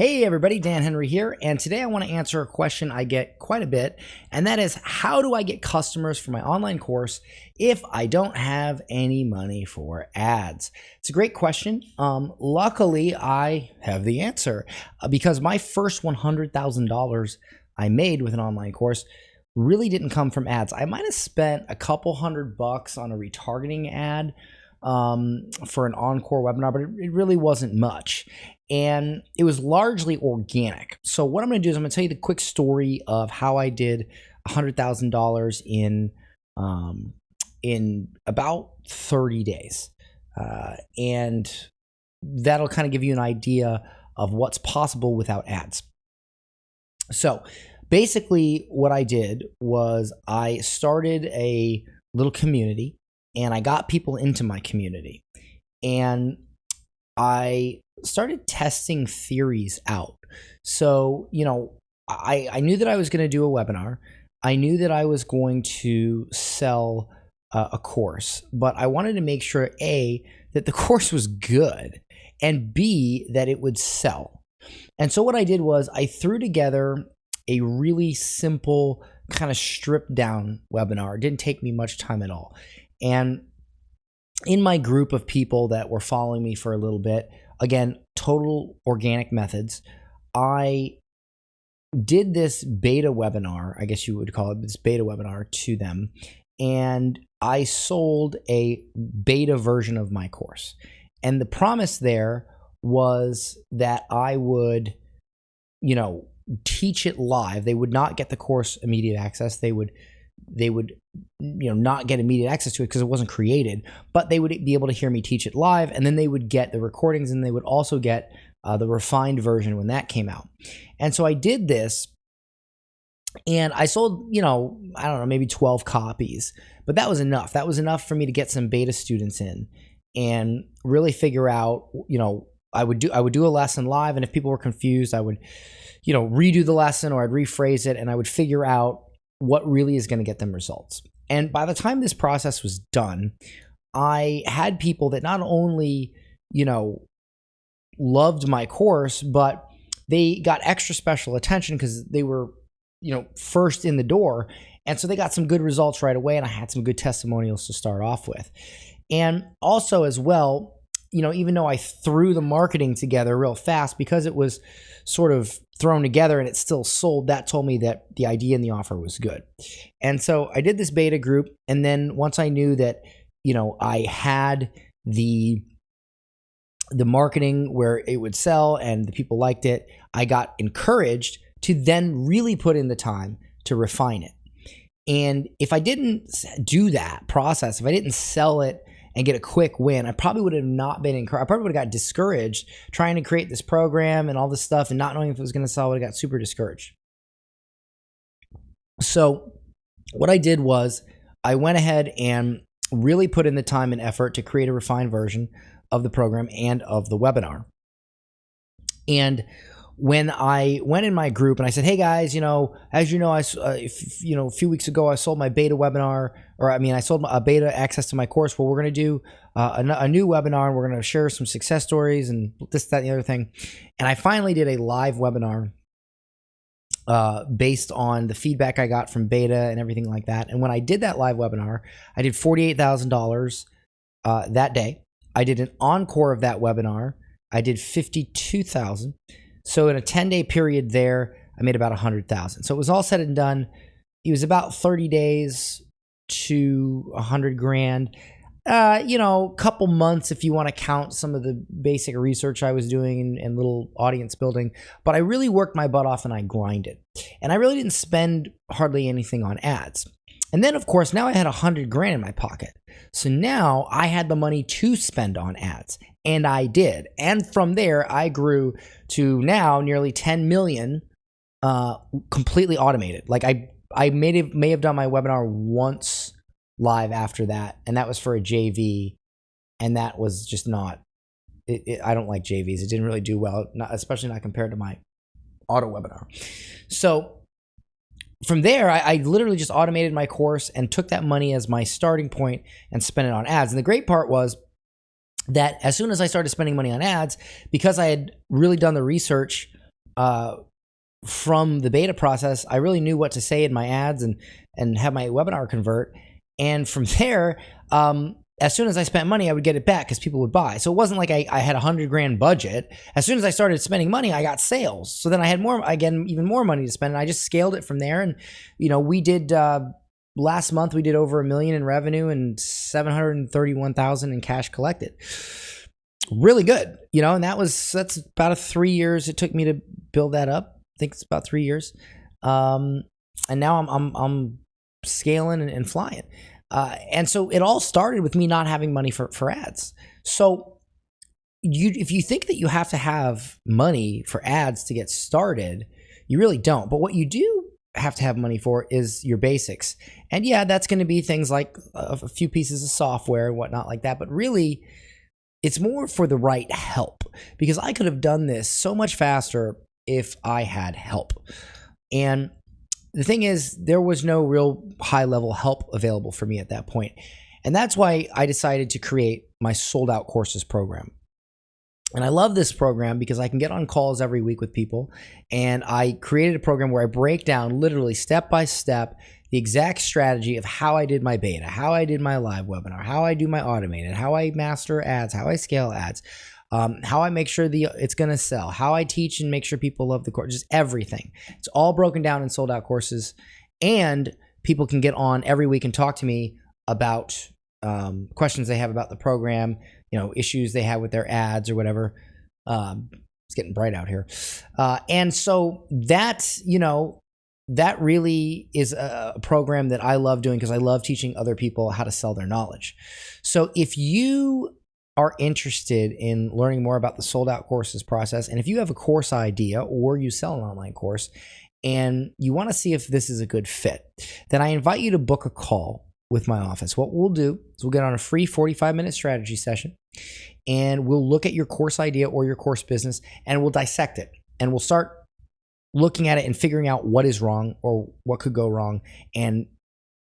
Hey everybody, Dan Henry here, and today I want to answer a question I get quite a bit, and that is, how do I get customers for my online course if I don't have any money for ads? It's a great question. Luckily, I have the answer because my first $100,000 I made with an online course really didn't come from ads. I might have spent a couple $100 on a retargeting ad for an encore webinar, but it really wasn't much. And it was largely organic. So what I'm going to do is I'm going to tell you the quick story of how I did $100,000 in about 30 days. And that'll kind of give you an idea of what's possible without ads. So basically what I did was I started a little community and I got people into my community. And I started testing theories out. So, I knew that I was going to do a webinar. I knew that I was going to sell a course, but I wanted to make sure, A, that the course was good, and B, that it would sell. And so what I did was I threw together a really simple, kind of stripped down webinar. It didn't take me much time at all. And in my group of people that were following me for a little bit, again, total organic methods, I did this beta webinar, I guess you would call it, this beta webinar to them, and I sold a beta version of my course. And the promise there was that I would, teach it live. They would not get the course immediate access. They would not get immediate access to it because it wasn't created, but they would be able to hear me teach it live, and then they would get the recordings, and they would also get the refined version when that came out. And so I did this, and I sold, I don't know, maybe 12 copies, but that was enough. That was enough for me to get some beta students in and really figure out, I would do a lesson live, and if people were confused, I would, redo the lesson, or I'd rephrase it, and I would figure out what really is going to get them results. And by the time this process was done, I had people that not only, loved my course, but they got extra special attention because they were, first in the door. And so they got some good results right away, and I had some good testimonials to start off with. And also as well, even though I threw the marketing together real fast, because it was sort of thrown together and it still sold, that told me that the idea and the offer was good. And so I did this beta group, and then once I knew that, I had the marketing where it would sell and the people liked it, I got encouraged to then really put in the time to refine it. And if I didn't do that process, if I didn't sell it and get a quick win, I probably would have not been encouraged. I probably would have got discouraged trying to create this program and all this stuff and not knowing if it was going to sell. I would have got super discouraged. So what I did was I went ahead and really put in the time and effort to create a refined version of the program and of the webinar. And when I went in my group and I said, hey guys, as you know, a few weeks ago, I sold my beta webinar, I sold a beta access to my course. Well, we're going to do a new webinar, and we're going to share some success stories and this, that, and the other thing. And I finally did a live webinar based on the feedback I got from beta and everything like that. And when I did that live webinar, I did $48,000 that day. I did an encore of that webinar. I did $52,000. So in a 10-day period there, I made about $100,000. So it was all said and done. It was about 30 days to $100,000. Couple months if you want to count some of the basic research I was doing and little audience building. But I really worked my butt off and I grinded. And I really didn't spend hardly anything on ads. And then, of course, now I had $100,000 in my pocket. So now I had the money to spend on ads. And I did. And from there, I grew to now nearly 10 million completely automated. Like I may have done my webinar once live after that. And that was for a JV. And that was just not, I don't like JVs. It didn't really do well, especially not compared to my auto webinar. So from there, I literally just automated my course and took that money as my starting point and spent it on ads. And the great part was that as soon as I started spending money on ads, because I had really done the research from the beta process, I really knew what to say in my ads and have my webinar convert. And from there, as soon as I spent money, I would get it back because people would buy. So it wasn't like I had $100,000 budget. As soon as I started spending money, I got sales. So then I had even more money to spend, and I just scaled it from there. And we did last month we did over $1 million in revenue and $731,000 in cash collected. Really good, and that's about 3 years it took me to build that up. I think it's about 3 years, and now I'm scaling and flying. And so it all started with me not having money for ads. So if you think that you have to have money for ads to get started, you really don't. But what you do have to have money for is your basics. And yeah, that's going to be things like a few pieces of software and whatnot like that. But really, it's more for the right help, because I could have done this so much faster if I had help. And the thing is, there was no real high-level help available for me at that point. And that's why I decided to create my Sold Out Courses program. And I love this program because I can get on calls every week with people. And I created a program where I break down literally step by step the exact strategy of how I did my beta, how I did my live webinar, how I do my automated, how I master ads, how I scale ads, how I make sure it's going to sell, how I teach and make sure people love the course, just everything. It's all broken down in Sold Out Courses, and people can get on every week and talk to me about questions they have about the program, issues they have with their ads or whatever. It's getting bright out here. And so that's, that really is a program that I love doing because I love teaching other people how to sell their knowledge. So if you are interested in learning more about the Sold Out Courses process, and if you have a course idea or you sell an online course and you want to see if this is a good fit, then I invite you to book a call with my office. What we'll do is we'll get on a free 45-minute strategy session, and we'll look at your course idea or your course business, and we'll dissect it, and we'll start looking at it and figuring out what is wrong or what could go wrong. And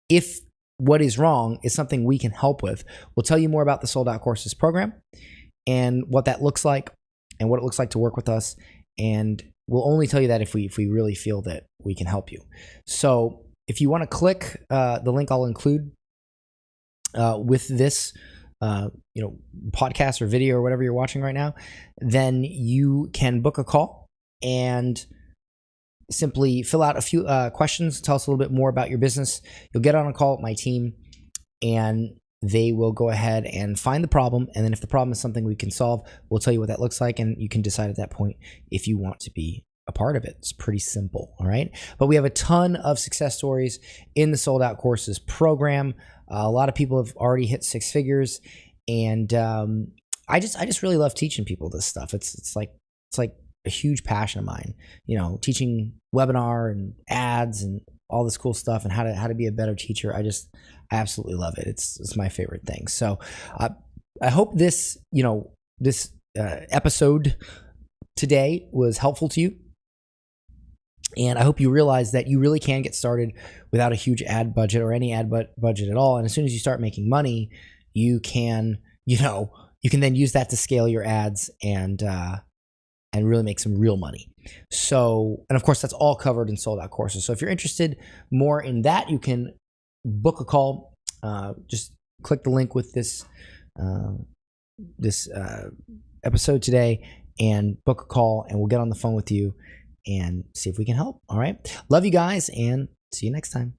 if what is wrong is something we can help with, we'll tell you more about the Sold Out Courses program and what that looks like and what it looks like to work with us. And we'll only tell you that if we really feel that we can help you. So if you want to click the link I'll include with this podcast or video or whatever you're watching right now, then you can book a call and simply fill out a few questions, tell us a little bit more about your business. You'll get on a call with my team, and they will go ahead and find the problem. And then if the problem is something we can solve, we'll tell you what that looks like, and you can decide at that point if you want to be a part of it. It's pretty simple, all right? But we have a ton of success stories in the Sold Out Courses program. A lot of people have already hit six figures, and I just really love teaching people this stuff. It's like a huge passion of mine, teaching webinar and ads and all this cool stuff and how to be a better teacher. I absolutely love it. It's my favorite thing. So I hope this episode today was helpful to you. And I hope you realize that you really can get started without a huge ad budget or any ad budget at all. And as soon as you start making money, you can then use that to scale your ads and really make some real money. So, and of course, that's all covered in Sold Out Courses. So if you're interested more in that, you can book a call. Just click the link with this episode today and book a call, and we'll get on the phone with you and see if we can help. All right. Love you guys, and see you next time.